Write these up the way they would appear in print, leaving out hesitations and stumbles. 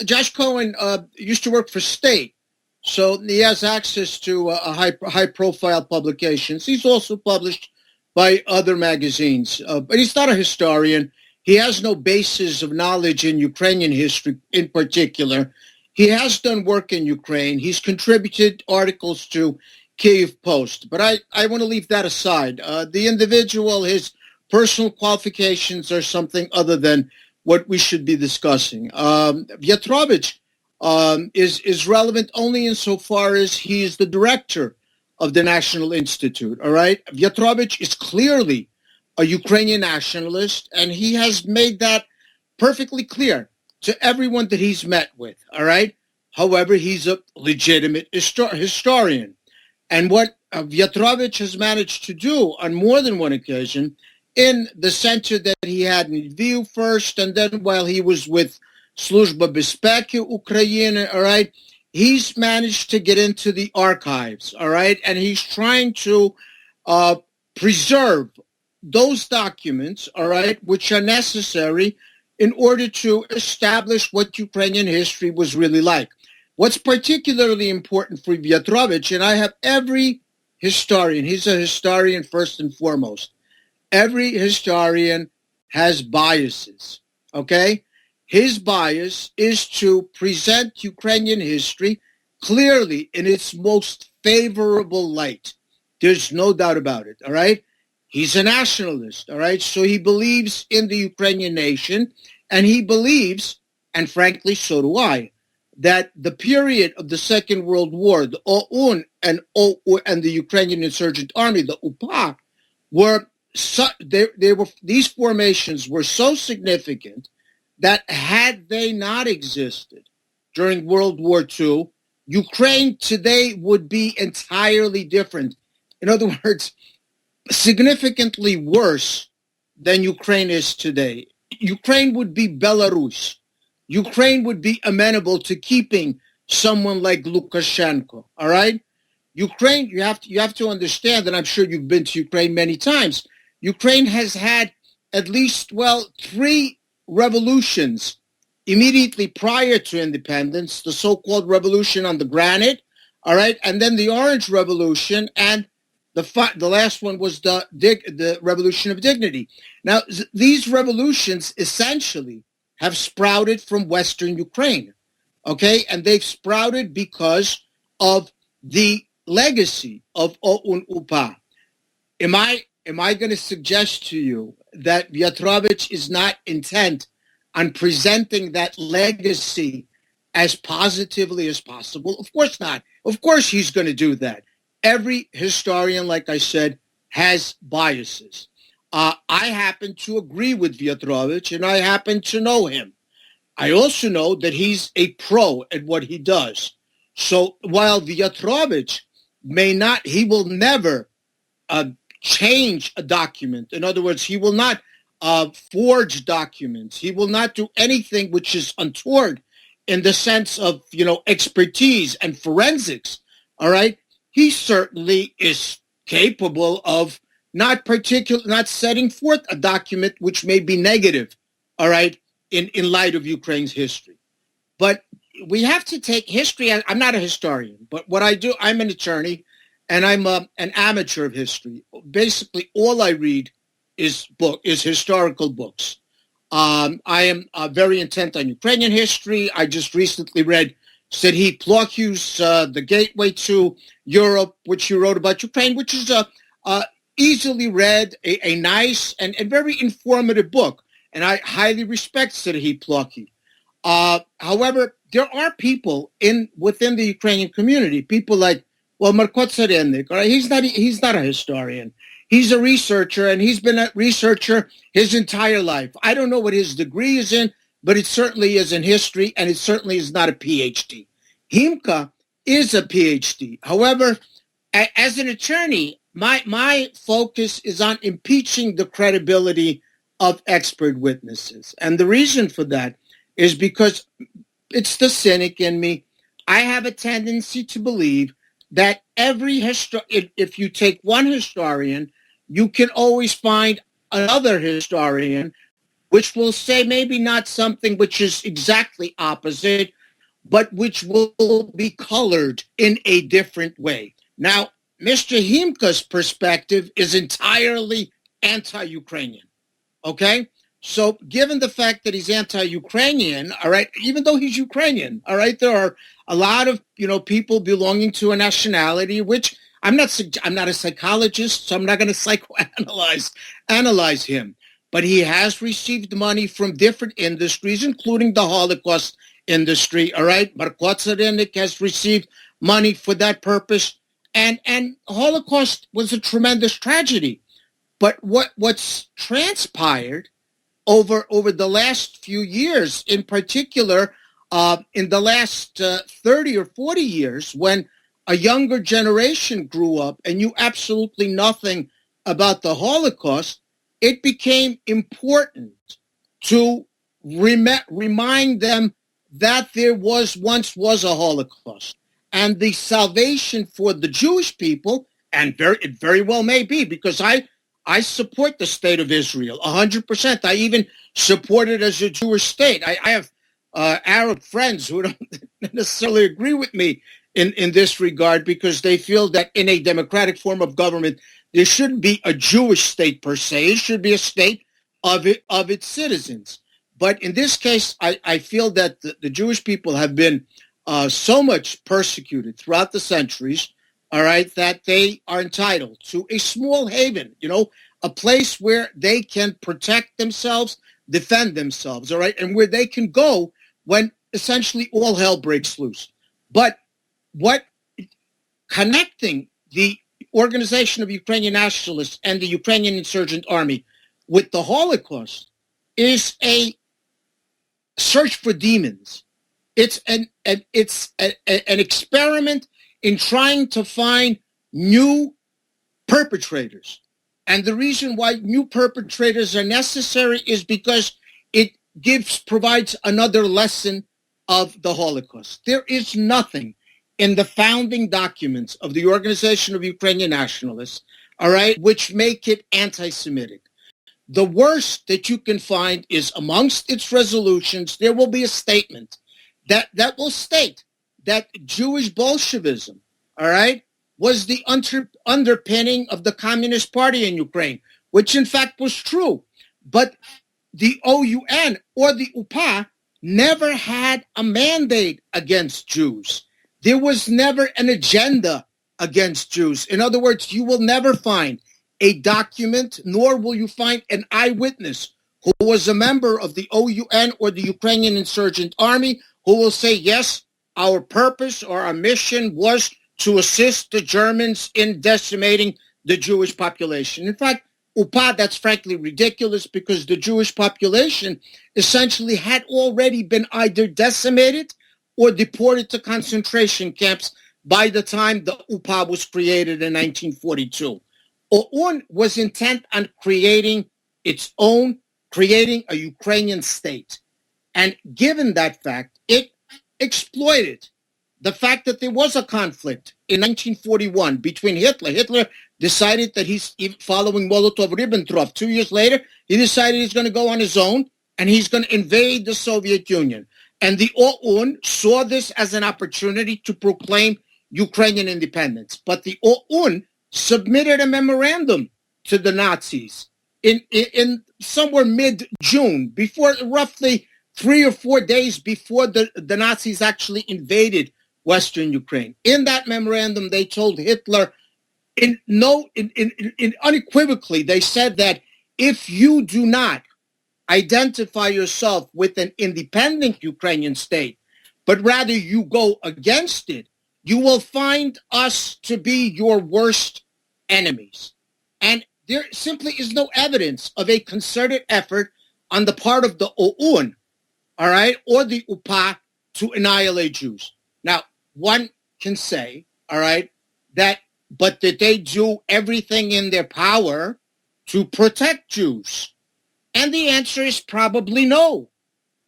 Josh Cohen used to work for State, so he has access to high-profile publications. He's also published by other magazines, but he's not a historian. He has no basis of knowledge in Ukrainian history in particular. He has done work in Ukraine. He's contributed articles to Kyiv Post, but I want to leave that aside. The individual, his personal qualifications are something other than what we should be discussing. Viatrovych is relevant only insofar as he is the director of the National Institute, all right? Viatrovych is clearly a Ukrainian nationalist, and he has made that perfectly clear to everyone that he's met with, all right? However, he's a legitimate historian. And what Viatrovych has managed to do on more than one occasion in the center that he had in Lviv first, and then while he was with Служба безпеки України, all right, he's managed to get into the archives, all right, and he's trying to preserve those documents, all right, which are necessary in order to establish what Ukrainian history was really like. What's particularly important for Viatrovych, and I have every historian, he's a historian first and foremost, every historian has biases, okay? His bias is to present Ukrainian history clearly in its most favorable light. There's no doubt about it, all right? He's a nationalist, all right? So he believes in the Ukrainian nation, and he believes, and frankly, so do I, that the period of the Second World War, the OUN and the Ukrainian Insurgent Army, the UPA, these formations were so significant that had they not existed during World War II, Ukraine today would be entirely different. In other words, significantly worse than Ukraine is today. Ukraine would be Belarus. Ukraine would be amenable to keeping someone like Lukashenko, all right? Ukraine, you have to understand, and I'm sure you've been to Ukraine many times, Ukraine has had at least, 3 revolutions immediately prior to independence, the so-called Revolution on the Granite, all right, and then the Orange Revolution, and the last one was the Revolution of Dignity. Now, these revolutions essentially have sprouted from Western Ukraine, okay? And they've sprouted because of the legacy of OUN UPA. Am I going to suggest to you that Viatrovych is not intent on presenting that legacy as positively as possible? Of course not. Of course he's going to do that. Every historian, like I said, has biases. I happen to agree with Viatrovych, and I happen to know him. I also know that he's a pro at what he does. So while Viatrovych he will never change a document. In other words, he will not forge documents. He will not do anything which is untoward in the sense of, expertise and forensics, all right? He certainly is capable of not setting forth a document which may be negative, all right, in light of Ukraine's history. But we have to take history. I'm not a historian, but what I do, I'm an attorney, and I'm an amateur of history. Basically, all I read is historical books. I am very intent on Ukrainian history. I just recently read Serhii Ploky's The Gateway to Europe, which he wrote about Ukraine, which is a easily read, a nice and very informative book. And I highly respect Serhii Ploky. However, there are people within the Ukrainian community, people like, Marko Carynnyk, all right? He's not a historian. He's a researcher, and he's been a researcher his entire life. I don't know what his degree is in, but it certainly is in history, and it certainly is not a PhD. Himka is a PhD. However, as an attorney, my focus is on impeaching the credibility of expert witnesses. And the reason for that is because it's the cynic in me. I have a tendency to believe that if you take one historian, you can always find another historian which will say maybe not something which is exactly opposite, but which will be colored in a different way. Now, Mr. Himka's perspective is entirely anti-Ukrainian, okay? So given the fact that he's anti-Ukrainian, all right, even though he's Ukrainian, all right, there are a lot of, people belonging to a nationality, which I'm not a psychologist, so I'm not going to analyze him. But he has received money from different industries, including the Holocaust industry, all right? Carynnyk has received money for that purpose. And Holocaust was a tremendous tragedy. But what's transpired over the last few years, in particular, in the last 30 or 40 years, when a younger generation grew up and knew absolutely nothing about the Holocaust, it became important to remind them that there once was a Holocaust. And the salvation for the Jewish people, and it very well may be, because I support the state of Israel 100%. I even support it as a Jewish state. I have Arab friends who don't necessarily agree with me in this regard, because they feel that in a democratic form of government, there shouldn't be a Jewish state per se. It should be a state of its citizens. But in this case, I feel that the Jewish people have been so much persecuted throughout the centuries, all right, that they are entitled to a small haven, a place where they can protect themselves, defend themselves, all right, and where they can go when essentially all hell breaks loose. But what connecting the Organization of Ukrainian Nationalists and the Ukrainian Insurgent Army with the Holocaust is a search for demons. It's an experiment in trying to find new perpetrators. And the reason why new perpetrators are necessary is because it provides another lesson of the Holocaust. There is nothing in the founding documents of the Organization of Ukrainian Nationalists, all right, which make it anti-Semitic. The worst that you can find is amongst its resolutions, there will be a statement that will state that Jewish Bolshevism, all right, was the underpinning of the Communist Party in Ukraine, which in fact was true. But the OUN or the UPA never had a mandate against Jews. There was never an agenda against Jews. In other words, you will never find a document, nor will you find an eyewitness who was a member of the OUN or the Ukrainian Insurgent Army who will say, yes, our purpose or our mission was to assist the Germans in decimating the Jewish population. In fact, UPA, that's frankly ridiculous, because the Jewish population essentially had already been either decimated or deported to concentration camps by the time the UPA was created in 1942. OUN was intent on creating a Ukrainian state. And given that fact, it exploited the fact that there was a conflict in 1941 between Hitler. Hitler decided that he's following Molotov-Ribbentrop. 2 years later, he decided he's going to go on his own and he's going to invade the Soviet Union. And the OUN saw this as an opportunity to proclaim Ukrainian independence. But the OUN submitted a memorandum to the Nazis in somewhere mid-June, before roughly 3 or 4 days before the Nazis actually invaded Western Ukraine. In that memorandum, they told Hitler, unequivocally, they said that if you do not identify yourself with an independent Ukrainian state, but rather you go against it, you will find us to be your worst enemies. And there simply is no evidence of a concerted effort on the part of the OUN, all right, or the UPA to annihilate Jews. Now, one can say, all right, but did they do everything in their power to protect Jews? And the answer is probably no.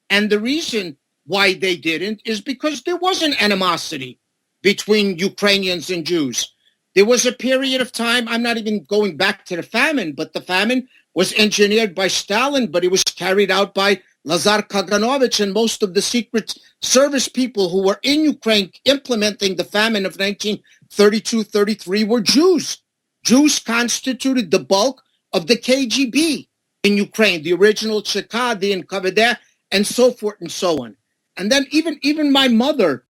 And the reason why they didn't is because there was an animosity between Ukrainians and Jews. There was a period of time, I'm not even going back to the famine, but the famine was engineered by Stalin, but it was carried out by Lazar Kaganovich and most of the secret service people who were in Ukraine implementing the famine of 1932-33 were Jews. Jews constituted the bulk of the KGB in Ukraine, the original Cheka, the NKVD, and so forth and so on. And then even my mother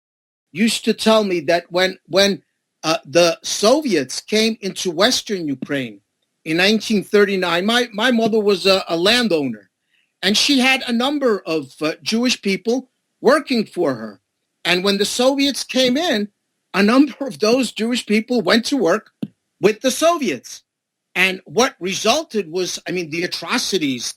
used to tell me that when the Soviets came into Western Ukraine in 1939, my mother was a landowner, and she had a number of Jewish people working for her. And when the Soviets came in, a number of those Jewish people went to work with the Soviets. And what resulted was, the atrocities,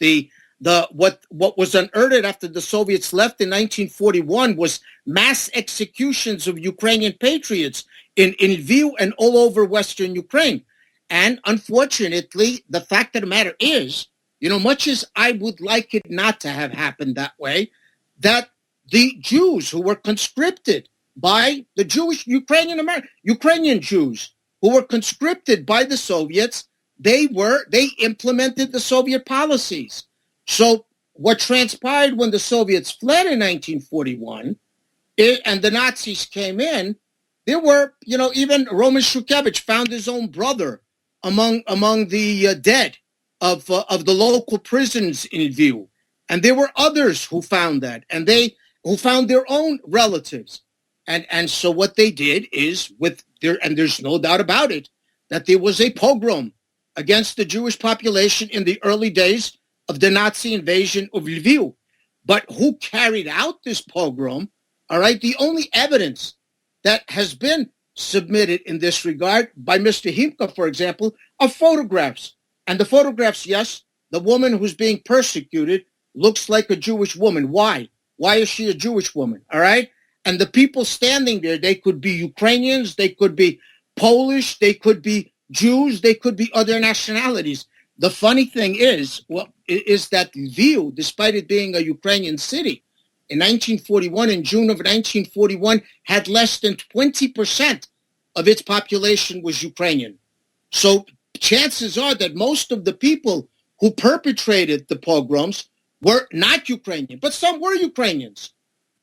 what was unearthed after the Soviets left in 1941 was mass executions of Ukrainian patriots in Lviv and all over Western Ukraine. And unfortunately, the fact of the matter is, much as I would like it not to have happened that way, that the Jews who were conscripted by the Jewish Ukrainian Jews who were conscripted by the Soviets, they implemented the Soviet policies. So what transpired when the Soviets fled in 1941 and the Nazis came in, there were, even Roman Shukhevych found his own brother among the dead of the local prisons in Lviv. And there were others who found that, and who found their own relatives. And so what they did is, and there's no doubt about it, that there was a pogrom against the Jewish population in the early days of the Nazi invasion of Lviv. But who carried out this pogrom? All right, the only evidence that has been submitted in this regard by Mr. Himka, for example, are photographs. And the photographs, yes, the woman who's being persecuted looks like a Jewish woman. Why? Why is she a Jewish woman? All right? And the people standing there, they could be Ukrainians, they could be Polish, they could be Jews, they could be other nationalities. The funny thing is that Lviv, despite it being a Ukrainian city, in 1941, in June of 1941, had less than 20% of its population was Ukrainian. So chances are that most of the people who perpetrated the pogroms were not Ukrainian, but some were Ukrainians.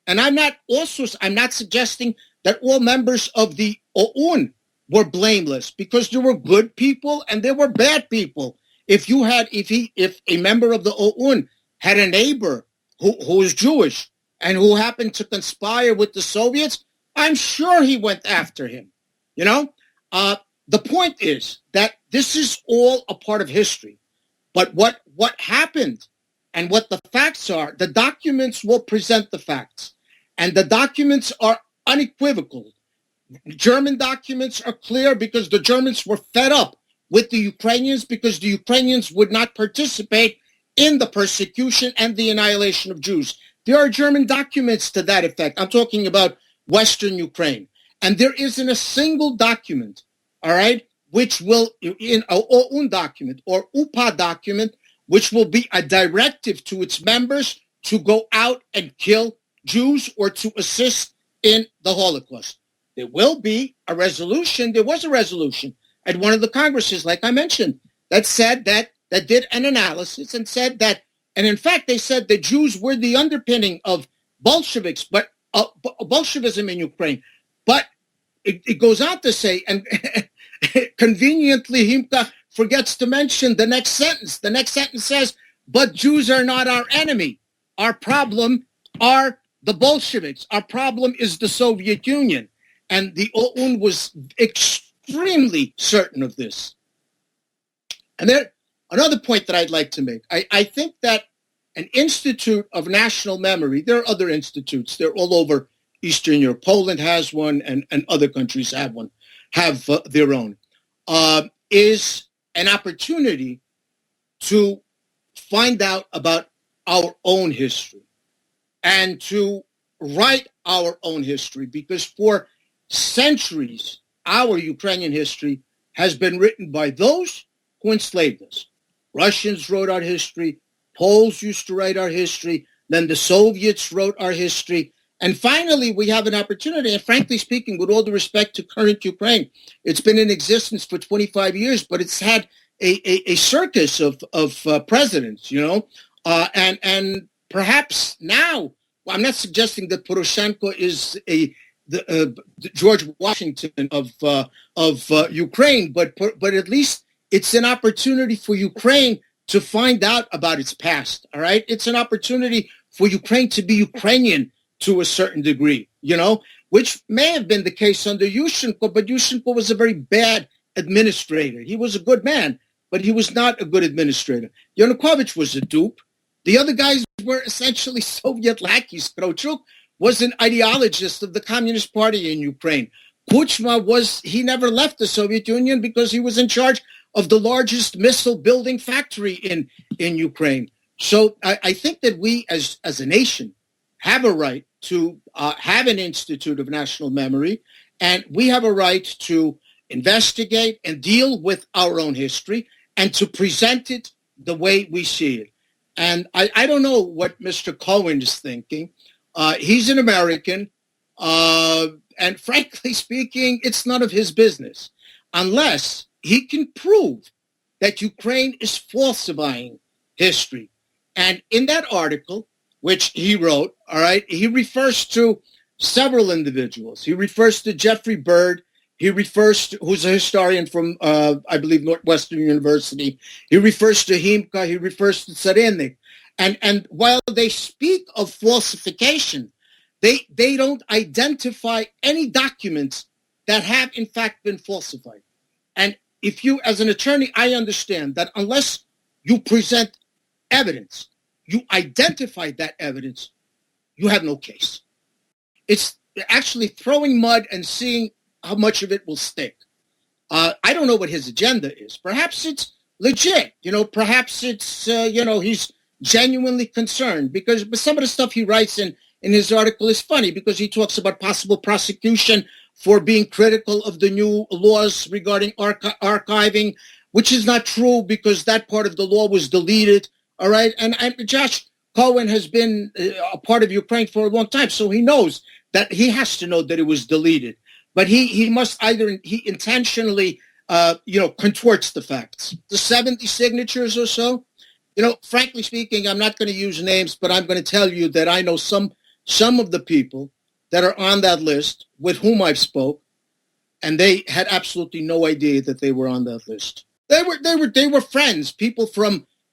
And I'm not suggesting that all members of the OUN were blameless, because there were good people and there were bad people. If a member of the OUN had a neighbor who was Jewish and who happened to conspire with the Soviets, I'm sure he went after him. The point is that this is all a part of history. But what happened and what the facts are, the documents will present the facts. And the documents are unequivocal. German documents are clear because the Germans were fed up with the Ukrainians because the Ukrainians would not participate in the persecution and the annihilation of Jews. There are German documents to that effect. I'm talking about Western Ukraine. And there isn't a single document, all right, which will, in an OUN document or UPA document, which will be a directive to its members to go out and kill Jews or to assist in the Holocaust. There will be a resolution. There was a resolution at one of the Congresses, like I mentioned, that said that did an analysis and said that, and in fact, they said the Jews were the underpinning of Bolsheviks, but Bolshevism in Ukraine. But it goes on to say, and conveniently, Himka forgets to mention the next sentence. The next sentence says, but Jews are not our enemy. Our problem are the Bolsheviks. Our problem is the Soviet Union. And the OUN was extremely certain of this. And then another point that I'd like to make. I think that an Institute of National Memory, there are other institutes, they're all over Eastern Europe. Poland has one, and other countries have their own, is an opportunity to find out about our own history and to write our own history, because for centuries, our Ukrainian history has been written by those who enslaved us. Russians wrote our history, Poles used to write our history, then the Soviets wrote our history, and finally we have an opportunity, and frankly speaking, with all due respect to current Ukraine, it's been in existence for 25 years, but it's had a circus of presidents, and perhaps now, well, I'm not suggesting that Poroshenko is the George Washington of Ukraine, but at least it's an opportunity for Ukraine to find out about its past. All right, it's an opportunity for Ukraine to be Ukrainian to a certain degree, which may have been the case under Yushchenko, but Yushchenko was a very bad administrator. He was a good man, but he was not a good administrator. Yanukovych was a dupe. The other guys were essentially Soviet lackeys. Kravchuk was an ideologist of the Communist Party in Ukraine. Kuchma he never left the Soviet Union because he was in charge of the largest missile building factory in Ukraine. So I think that we as a nation have a right to have an Institute of National Memory, and we have a right to investigate and deal with our own history and to present it the way we see it. And I don't know what Mr. Cohen is thinking. He's an American, and frankly speaking, it's none of his business unless he can prove that Ukraine is falsifying history. And in that article, which he wrote, all right, he refers to several individuals. He refers to Jeffrey Bird. He refers to, who's a historian from, I believe, Northwestern University. He refers to Himka. He refers to Carynnyk. And while they speak of falsification, they don't identify any documents that have, in fact, been falsified. And if you, as an attorney, I understand that unless you present evidence, you identify that evidence, you have no case. It's actually throwing mud and seeing how much of it will stick. I don't know what his agenda is. Perhaps it's legit. Perhaps it's, he's genuinely concerned, because some of the stuff he writes in his article is funny, because he talks about possible prosecution for being critical of the new laws regarding archiving, which is not true because that part of the law was deleted. All right. And Josh Cohen has been a part of Ukraine for a long time, so he knows that he has to know that it was deleted. But he must he intentionally, contorts the facts. The 70 signatures or so, frankly speaking, I'm not going to use names, but I'm going to tell you that I know some of the people that are on that list with whom I've spoke, and they had absolutely no idea that they were on that list. They were friends, people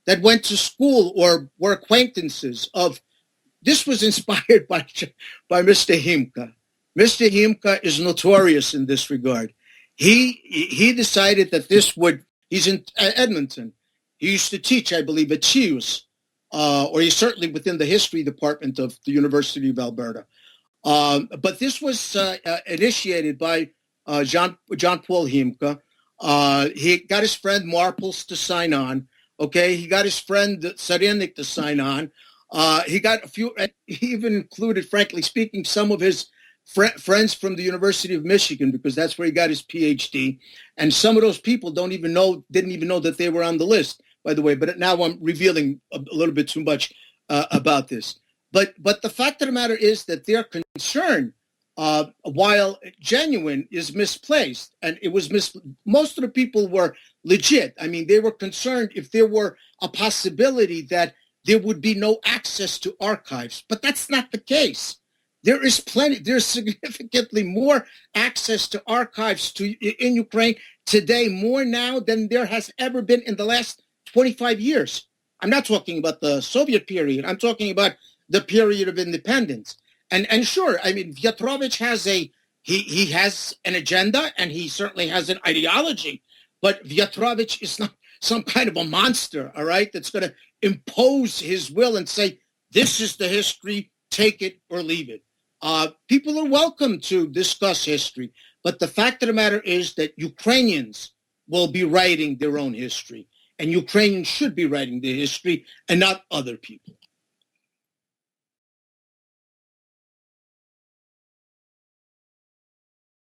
that went to school or were acquaintances of. This was inspired by Mr. Himka. Mr. Himka is notorious in this regard. He decided that he's in Edmonton. He used to teach, I believe, at CHUS, or he's certainly within the history department of the University of Alberta. But this was initiated by Jean Paul Himka. He got his friend Marples to sign on. Okay, he got his friend Carynnyk to sign on. He got a few. He even included, frankly speaking, some of his friends from the University of Michigan, because that's where he got his PhD. And some of those people didn't even know that they were on the list, by the way. But now I'm revealing a little bit too much about this. But the fact of the matter is that their concern, while genuine, is misplaced. And it was most of the people were legit. I mean, they were concerned if there were a possibility that there would be no access to archives. But that's not the case. There's significantly more access to archives in Ukraine today, more now than there has ever been in the last 25 years. I'm not talking about the Soviet period. I'm talking about the period of independence. And sure, I mean, Viatrovych has he has an agenda, and he certainly has an ideology, but Viatrovych is not some kind of a monster, all right, that's going to impose his will and say, this is the history, take it or leave it. People are welcome to discuss history, but the fact of the matter is that Ukrainians will be writing their own history, and Ukrainians should be writing their history and not other people.